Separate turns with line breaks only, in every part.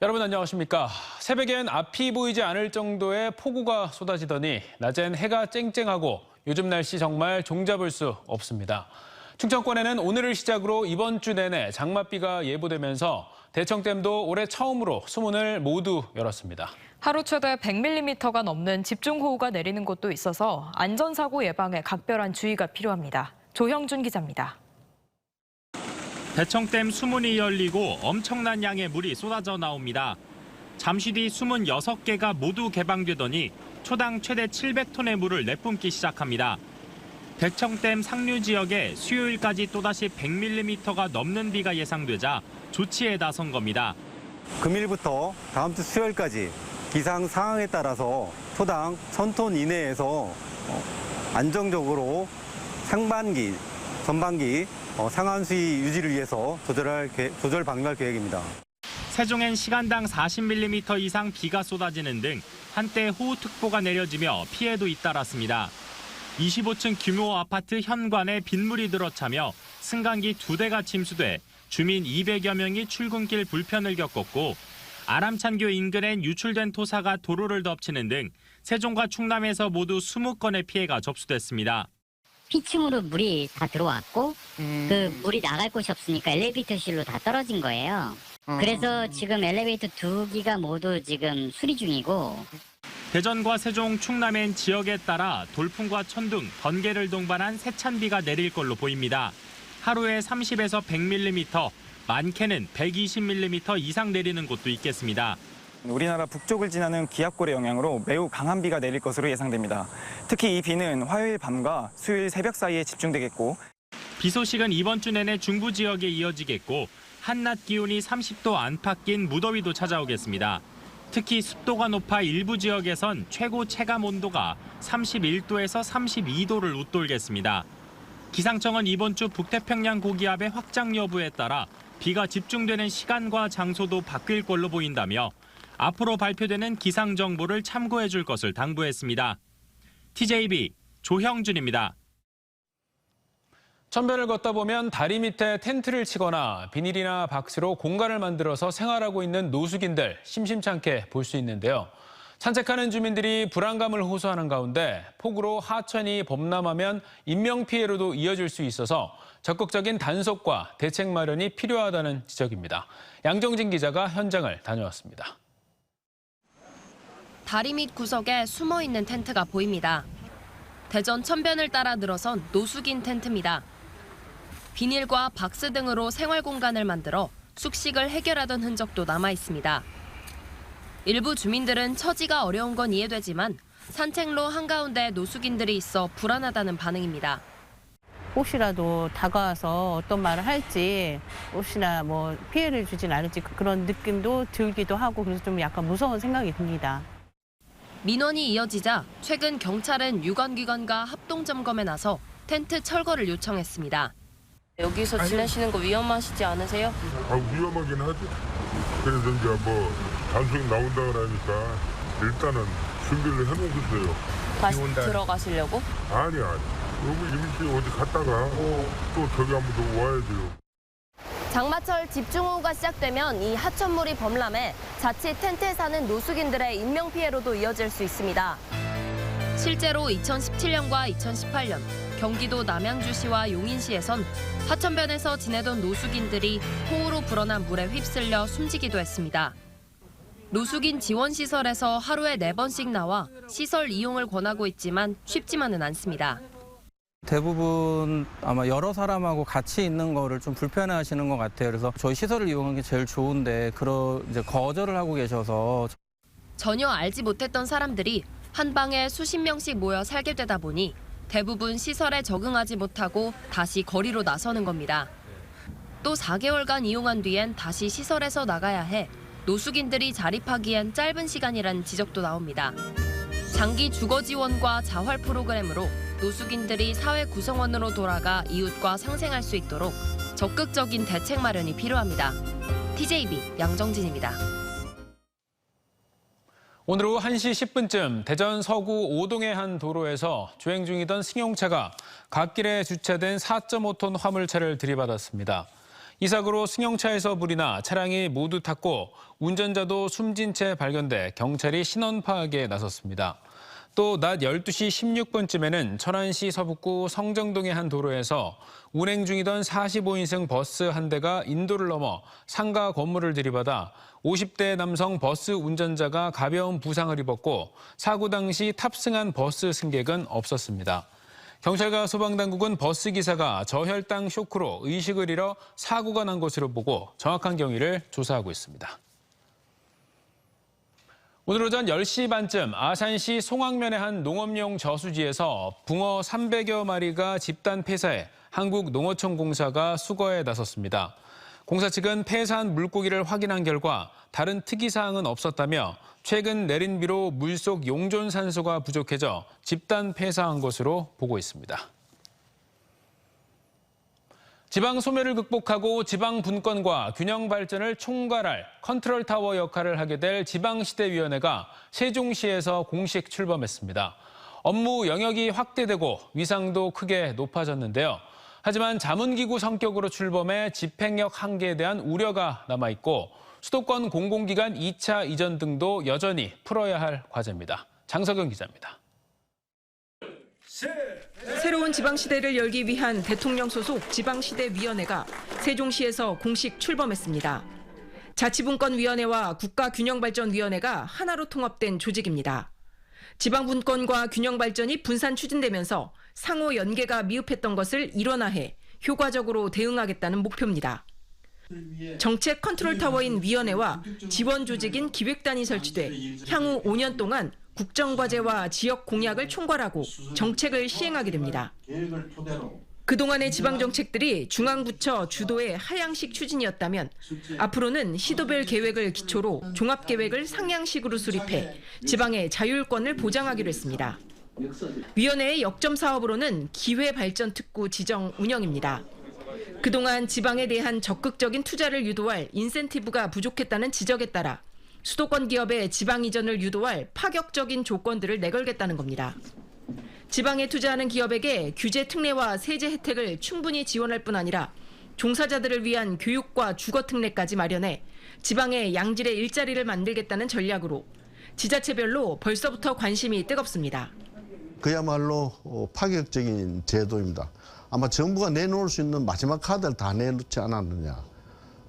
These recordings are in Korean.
여러분 안녕하십니까. 새벽엔 앞이 보이지 않을 정도의 폭우가 쏟아지더니 낮엔 해가 쨍쨍하고 요즘 날씨 정말 종잡을 수 없습니다. 충청권에는 오늘을 시작으로 이번 주 내내 장맛비가 예보되면서 대청댐도 올해 처음으로 수문을 모두 열었습니다.
하루 최대 100mm가 넘는 집중호우가 내리는 곳도 있어서 안전사고 예방에 각별한 주의가 필요합니다. 조형준 기자입니다.
대청댐 수문이 열리고 엄청난 양의 물이 쏟아져 나옵니다. 잠시 뒤 수문 6개가 모두 개방되더니 초당 최대 700톤의 물을 내뿜기 시작합니다. 대청댐 상류 지역에 수요일까지 또다시 100mm가 넘는 비가 예상되자 조치에 나선 겁니다.
금일부터 다음 주 수요일까지 기상 상황에 따라서 초당 1000톤 이내에서 안정적으로 상반기, 전반기 상한 수위 유지를 위해서 조절 방류할 계획입니다.
세종엔 시간당 40mm 이상 비가 쏟아지는 등 한때 호우특보가 내려지며 피해도 잇따랐습니다. 25층 규모 아파트 현관에 빗물이 들어차며 승강기 2대가 침수돼 주민 200여 명이 출근길 불편을 겪었고 아람찬교 인근엔 유출된 토사가 도로를 덮치는 등 세종과 충남에서 모두 20건의 피해가 접수됐습니다.
피층으로 물이 다 들어왔고 그 물이 나갈 곳이 없으니까 엘리베이터실로 다 떨어진 거예요. 그래서 지금 엘리베이터 2기가 모두 지금 수리 중이고.
대전과 세종, 충남엔 지역에 따라 돌풍과 천둥, 번개를 동반한 세찬비가 내릴 걸로 보입니다. 하루에 30에서 100mm, 많게는 120mm 이상 내리는 곳도 있겠습니다.
우리나라 북쪽을 지나는 기압골의 영향으로 매우 강한 비가 내릴 것으로 예상됩니다. 특히 이 비는 화요일 밤과 수요일 새벽 사이에 집중되겠고
비 소식은 이번 주 내내 중부 지역에 이어지겠고 한낮 기온이 30도 안팎 낀 무더위도 찾아오겠습니다. 특히 습도가 높아 일부 지역에선 최고 체감 온도가 31도에서 32도를 웃돌겠습니다. 기상청은 이번 주 북태평양 고기압의 확장 여부에 따라 비가 집중되는 시간과 장소도 바뀔 걸로 보인다며 앞으로 발표되는 기상 정보를 참고해 줄 것을 당부했습니다. TJB 조형준입니다.
천변을 걷다 보면 다리 밑에 텐트를 치거나 비닐이나 박스로 공간을 만들어서 생활하고 있는 노숙인들 심심찮게 볼 수 있는데요. 산책하는 주민들이 불안감을 호소하는 가운데 폭우로 하천이 범람하면 인명피해로도 이어질 수 있어서 적극적인 단속과 대책 마련이 필요하다는 지적입니다. 양정진 기자가 현장을 다녀왔습니다.
다리 밑 구석에 숨어있는 텐트가 보입니다. 대전 천변을 따라 늘어선 노숙인 텐트입니다. 비닐과 박스 등으로 생활 공간을 만들어 숙식을 해결하던 흔적도 남아 있습니다. 일부 주민들은 처지가 어려운 건 이해되지만 산책로 한가운데 노숙인들이 있어 불안하다는 반응입니다.
혹시라도 다가와서 어떤 말을 할지 혹시나 뭐 피해를 주진 않을지 그런 느낌도 들기도 하고 그래서 좀 약간 무서운 생각이 듭니다.
민원이 이어지자 최근 경찰은 유관기관과 합동점검에 나서 텐트 철거를 요청했습니다. 여기서 지내시는 거 위험하시지 않으세요?
위험하긴 하지. 그래서 이제 뭐 단속이 나온다 그러니까 일단은 준비를 해놓고 있어요.
다시 들어가시려고?
아니야. 여기 임시 어디 갔다가 또 저기 한번 더 와야죠.
장마철 집중호우가 시작되면 이 하천물이 범람해 자칫 텐트에 사는 노숙인들의 인명피해로도 이어질 수 있습니다. 실제로 2017년과 2018년 경기도 남양주시와 용인시에선 하천변에서 지내던 노숙인들이 호우로 불어난 물에 휩쓸려 숨지기도 했습니다. 노숙인 지원시설에서 하루에 4번씩 나와 시설 이용을 권하고 있지만 쉽지만은 않습니다.
대부분 아마 여러 사람하고 같이 있는 거를 좀 불편해하시는 것 같아요. 그래서 저희 시설을 이용하는 게 제일 좋은데 이제 거절을 하고 계셔서
전혀 알지 못했던 사람들이 한 방에 수십 명씩 모여 살게 되다 보니 대부분 시설에 적응하지 못하고 다시 거리로 나서는 겁니다. 또 4개월간 이용한 뒤엔 다시 시설에서 나가야 해 노숙인들이 자립하기엔 짧은 시간이라는 지적도 나옵니다. 장기 주거 지원과 자활 프로그램으로 노숙인들이 사회 구성원으로 돌아가 이웃과 상생할 수 있도록 적극적인 대책 마련이 필요합니다. TJB 양정진입니다.
오늘 오후 1시 10분쯤 대전 서구 오동의 한 도로에서 주행 중이던 승용차가 갓길에 주차된 4.5톤 화물차를 들이받았습니다. 이 사고로 승용차에서 불이 나 차량이 모두 탔고 운전자도 숨진 채 발견돼 경찰이 신원 파악에 나섰습니다. 또 낮 12시 16분쯤에는 천안시 서북구 성정동의 한 도로에서 운행 중이던 45인승 버스 한 대가 인도를 넘어 상가 건물을 들이받아 50대 남성 버스 운전자가 가벼운 부상을 입었고 사고 당시 탑승한 버스 승객은 없었습니다. 경찰과 소방당국은 버스 기사가 저혈당 쇼크로 의식을 잃어 사고가 난 것으로 보고 정확한 경위를 조사하고 있습니다. 오늘 오전 10시 반쯤 아산시 송악면의 한 농업용 저수지에서 붕어 300여 마리가 집단 폐사해 한국농어촌공사가 수거에 나섰습니다. 공사 측은 폐사한 물고기를 확인한 결과 다른 특이사항은 없었다며 최근 내린 비로 물속 용존산소가 부족해져 집단 폐사한 것으로 보고 있습니다. 지방 소멸을 극복하고 지방 분권과 균형 발전을 총괄할 컨트롤 타워 역할을 하게 될 지방시대위원회가 세종시에서 공식 출범했습니다. 업무 영역이 확대되고 위상도 크게 높아졌는데요. 하지만 자문기구 성격으로 출범해 집행력 한계에 대한 우려가 남아있고 수도권 공공기관 2차 이전 등도 여전히 풀어야 할 과제입니다. 장석영 기자입니다.
새로운 지방시대를 열기 위한 대통령 소속 지방시대위원회가 세종시에서 공식 출범했습니다. 자치분권위원회와 국가균형발전위원회가 하나로 통합된 조직입니다. 지방분권과 균형발전이 분산 추진되면서 상호 연계가 미흡했던 것을 일원화해 효과적으로 대응하겠다는 목표입니다. 정책 컨트롤타워인 위원회와 지원 조직인 기획단이 설치돼 향후 5년 동안 국정과제와 지역 공약을 총괄하고 정책을 시행하게 됩니다. 그동안의 지방정책들이 중앙부처 주도의 하향식 추진이었다면 앞으로는 시도별 계획을 기초로 종합계획을 상향식으로 수립해 지방의 자율권을 보장하기로 했습니다. 위원회의 역점 사업으로는 기회발전특구 지정 운영입니다. 그동안 지방에 대한 적극적인 투자를 유도할 인센티브가 부족했다는 지적에 따라 수도권 기업의 지방 이전을 유도할 파격적인 조건들을 내걸겠다는 겁니다. 지방에 투자하는 기업에게 규제 특례와 세제 혜택을 충분히 지원할 뿐 아니라 종사자들을 위한 교육과 주거 특례까지 마련해 지방의 양질의 일자리를 만들겠다는 전략으로 지자체별로 벌써부터 관심이 뜨겁습니다.
그야말로 파격적인 제도입니다. 아마 정부가 내놓을 수 있는 마지막 카드를 다 내놓지 않았느냐.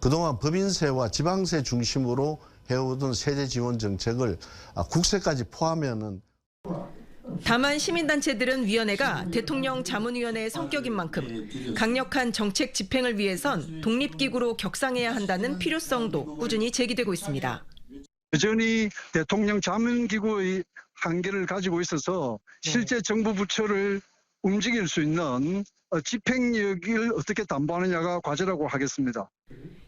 그동안 법인세와 지방세 중심으로 해오던 세제 지원 정책을 국세까지 포함하면.
다만 시민단체들은 위원회가 대통령 자문위원회의 성격인 만큼 강력한 정책 집행을 위해선 독립기구로 격상해야 한다는 필요성도 꾸준히 제기되고 있습니다.
여전히 대통령 자문기구의 한계를 가지고 있어서 실제 정부 부처를 움직일 수 있는 집행력을 어떻게 담보하느냐가 과제라고 하겠습니다.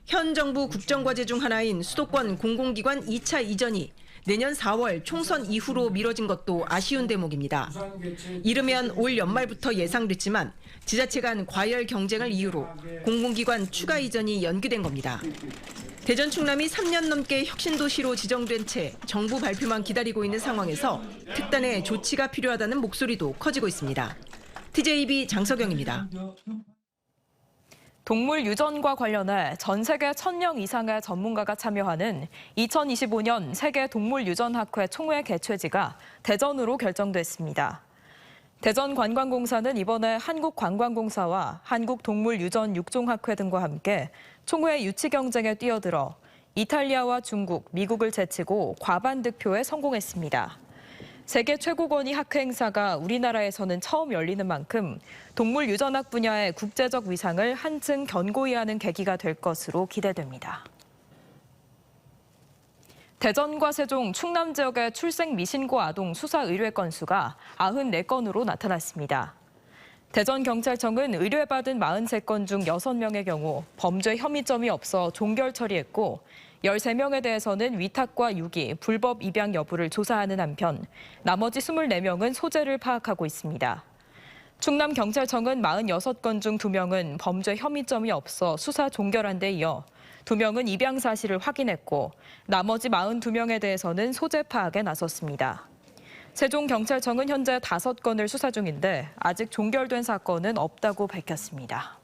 현 정부 국정과제 중 하나인 수도권 공공기관 2차 이전이 내년 4월 총선 이후로 미뤄진 것도 아쉬운 대목입니다. 이르면 올 연말부터 예상됐지만 지자체 간 과열 경쟁을 이유로 공공기관 추가 이전이 연기된 겁니다. 대전 충남이 3년 넘게 혁신도시로 지정된 채 정부 발표만 기다리고 있는 상황에서 특단의 조치가 필요하다는 목소리도 커지고 있습니다. TJB 장석영입니다.
동물 유전과 관련해 전 세계 1,000명 이상의 전문가가 참여하는 2025년 세계 동물 유전학회 총회 개최지가 대전으로 결정됐습니다. 대전관광공사는 이번에 한국관광공사와 한국동물유전육종학회 등과 함께 총회 유치 경쟁에 뛰어들어 이탈리아와 중국, 미국을 제치고 과반 득표에 성공했습니다. 세계 최고권위 학회 행사가 우리나라에서는 처음 열리는 만큼 동물 유전학 분야의 국제적 위상을 한층 견고히 하는 계기가 될 것으로 기대됩니다. 대전과 세종, 충남 지역의 출생 미신고 아동 수사 의뢰 건수가 94건으로 나타났습니다. 대전경찰청은 의뢰받은 43건 중 6명의 경우 범죄 혐의점이 없어 종결 처리했고 13명에 대해서는 위탁과 유기, 불법 입양 여부를 조사하는 한편 나머지 24명은 소재를 파악하고 있습니다. 충남경찰청은 46건 중 2명은 범죄 혐의점이 없어 수사 종결한 데 이어 2명은 입양 사실을 확인했고 나머지 42명에 대해서는 소재 파악에 나섰습니다. 세종경찰청은 현재 5건을 수사 중인데 아직 종결된 사건은 없다고 밝혔습니다.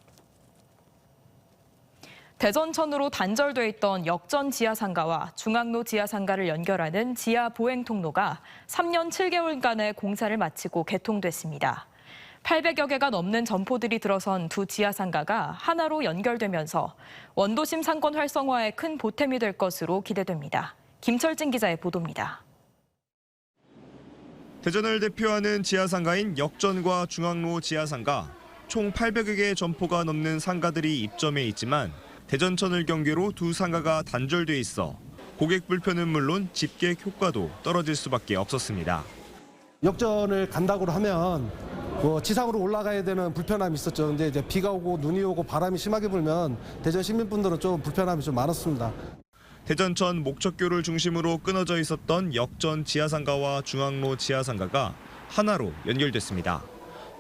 대전천으로 단절돼 있던 역전 지하상가와 중앙로 지하상가를 연결하는 지하 보행 통로가 3년 7개월간의 공사를 마치고 개통됐습니다. 800여 개가 넘는 점포들이 들어선 두 지하상가가 하나로 연결되면서 원도심 상권 활성화에 큰 보탬이 될 것으로 기대됩니다. 김철진 기자의 보도입니다.
대전을 대표하는 지하상가인 역전과 중앙로 지하상가, 총 800여 개의 점포가 넘는 상가들이 입점해 있지만 대전천을 경계로 두 상가가 단절돼 있어 고객 불편은 물론 집객 효과도 떨어질 수밖에 없었습니다.
역전을 간다고 하면 지상으로 올라가야 되는 불편함이 있었죠. 근데 이제 비가 오고 눈이 오고 바람이 심하게 불면 대전 시민분들은 좀 불편함이 좀 많았습니다.
대전천 목척교를 중심으로 끊어져 있었던 역전 지하상가와 중앙로 지하상가가 하나로 연결됐습니다.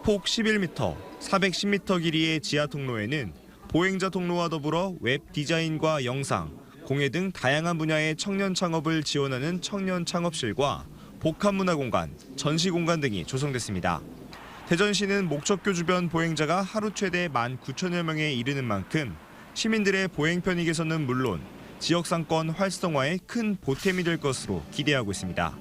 폭 11m, 410m 길이의 지하 통로에는 보행자 통로와 더불어 웹 디자인과 영상, 공예 등 다양한 분야의 청년 창업을 지원하는 청년 창업실과 복합문화공간, 전시공간 등이 조성됐습니다. 대전시는 목척교 주변 보행자가 하루 최대 19,000여 명에 이르는 만큼 시민들의 보행 편의 개선은 물론 지역 상권 활성화에 큰 보탬이 될 것으로 기대하고 있습니다.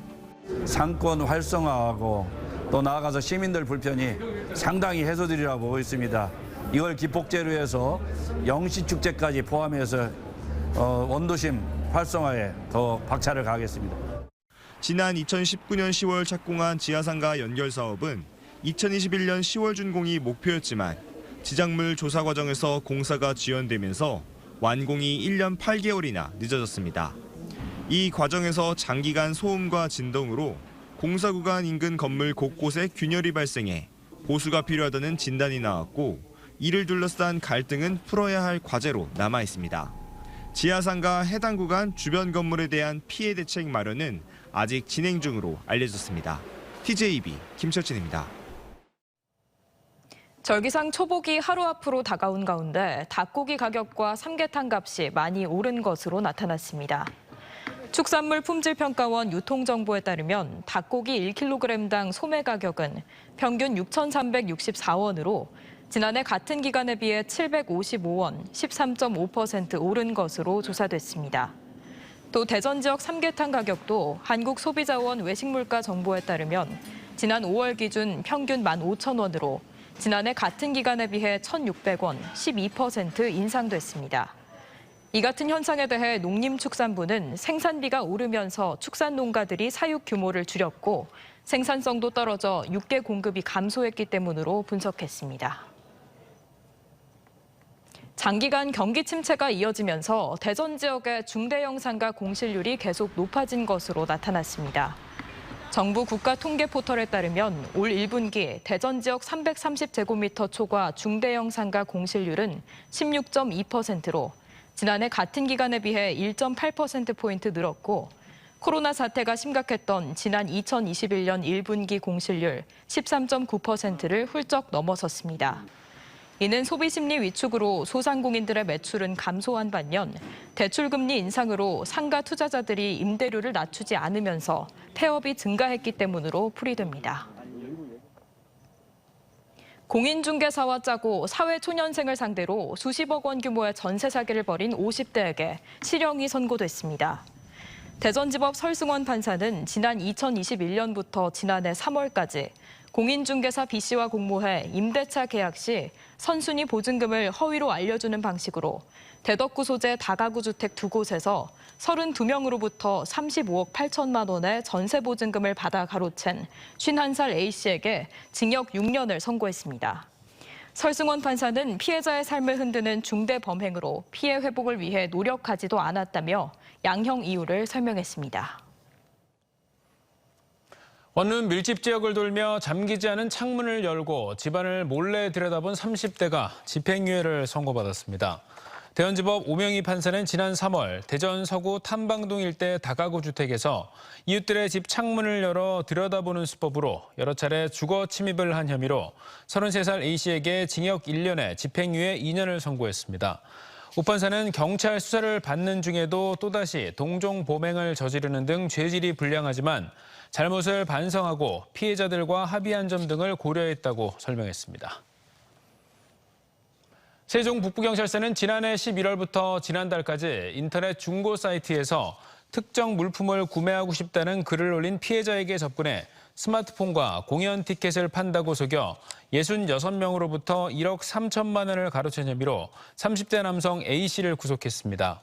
상권 활성화하고 또 나아가서 시민들 불편이 상당히 해소되리라고 보고 있습니다. 이걸 기폭제로 해서 영시축제까지 포함해서 원도심 활성화에 더 박차를 가하겠습니다.
지난 2019년 10월 착공한 지하상가 연결 사업은 2021년 10월 준공이 목표였지만 지작물 조사 과정에서 공사가 지연되면서 완공이 1년 8개월이나 늦어졌습니다. 이 과정에서 장기간 소음과 진동으로 공사 구간 인근 건물 곳곳에 균열이 발생해 보수가 필요하다는 진단이 나왔고 이를 둘러싼 갈등은 풀어야 할 과제로 남아 있습니다. 지하상가 해당 구간 주변 건물에 대한 피해 대책 마련은 아직 진행 중으로 알려졌습니다. TJB 김철진입니다.
절기상 초복이 하루 앞으로 다가온 가운데 닭고기 가격과 삼계탕 값이 많이 오른 것으로 나타났습니다. 축산물 품질평가원 유통정보에 따르면 닭고기 1kg당 소매 가격은 평균 6,364원으로 지난해 같은 기간에 비해 755원, 13.5% 오른 것으로 조사됐습니다. 또 대전 지역 삼계탕 가격도 한국소비자원 외식물가 정보에 따르면 지난 5월 기준 평균 15,000원으로 지난해 같은 기간에 비해 1,600원, 12% 인상됐습니다. 이 같은 현상에 대해 농림축산부는 생산비가 오르면서 축산 농가들이 사육 규모를 줄였고 생산성도 떨어져 육계 공급이 감소했기 때문으로 분석했습니다. 장기간 경기 침체가 이어지면서 대전 지역의 중대형 상가 공실률이 계속 높아진 것으로 나타났습니다. 정부 국가통계포털에 따르면 올 1분기 대전 지역 330제곱미터 초과 중대형 상가 공실률은 16.2%로 지난해 같은 기간에 비해 1.8%포인트 늘었고 코로나 사태가 심각했던 지난 2021년 1분기 공실률 13.9%를 훌쩍 넘어섰습니다. 이는 소비심리 위축으로 소상공인들의 매출은 감소한 반면 대출금리 인상으로 상가 투자자들이 임대료를 낮추지 않으면서 폐업이 증가했기 때문으로 풀이됩니다. 공인중개사와 짜고 사회초년생을 상대로 수십억 원 규모의 전세 사기를 벌인 50대에게 실형이 선고됐습니다. 대전지법 설승원 판사는 지난 2021년부터 지난해 3월까지 공인중개사 B씨와 공모해 임대차 계약 시 선순위 보증금을 허위로 알려주는 방식으로 대덕구 소재 다가구 주택 2곳에서 32명으로부터 35억 8천만 원의 전세 보증금을 받아 가로챈 51살 A씨에게 징역 6년을 선고했습니다. 설승원 판사는 피해자의 삶을 흔드는 중대 범행으로 피해 회복을 위해 노력하지도 않았다며 양형 이유를 설명했습니다.
원룸 밀집 지역을 돌며 잠기지 않은 창문을 열고 집안을 몰래 들여다본 30대가 집행유예를 선고받았습니다. 대전지법 오명희 판사는 지난 3월 대전 서구 탐방동 일대 다가구 주택에서 이웃들의 집 창문을 열어 들여다보는 수법으로 여러 차례 주거 침입을 한 혐의로 33살 A씨에게 징역 1년에 집행유예 2년을 선고했습니다. 오 판사는 경찰 수사를 받는 중에도 또다시 동종 범행을 저지르는 등 죄질이 불량하지만 잘못을 반성하고 피해자들과 합의한 점 등을 고려했다고 설명했습니다. 세종 북부경찰서는 지난해 11월부터 지난달까지 인터넷 중고 사이트에서 특정 물품을 구매하고 싶다는 글을 올린 피해자에게 접근해 스마트폰과 공연 티켓을 판다고 속여 66명으로부터 1억 3천만 원을 가로챈 혐의로 30대 남성 A씨를 구속했습니다.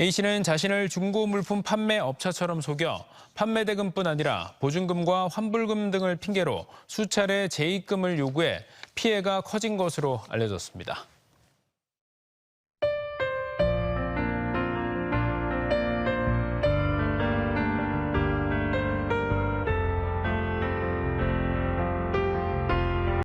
A씨는 자신을 중고 물품 판매 업체처럼 속여 판매 대금뿐 아니라 보증금과 환불금 등을 핑계로 수차례 재입금을 요구해 피해가 커진 것으로 알려졌습니다.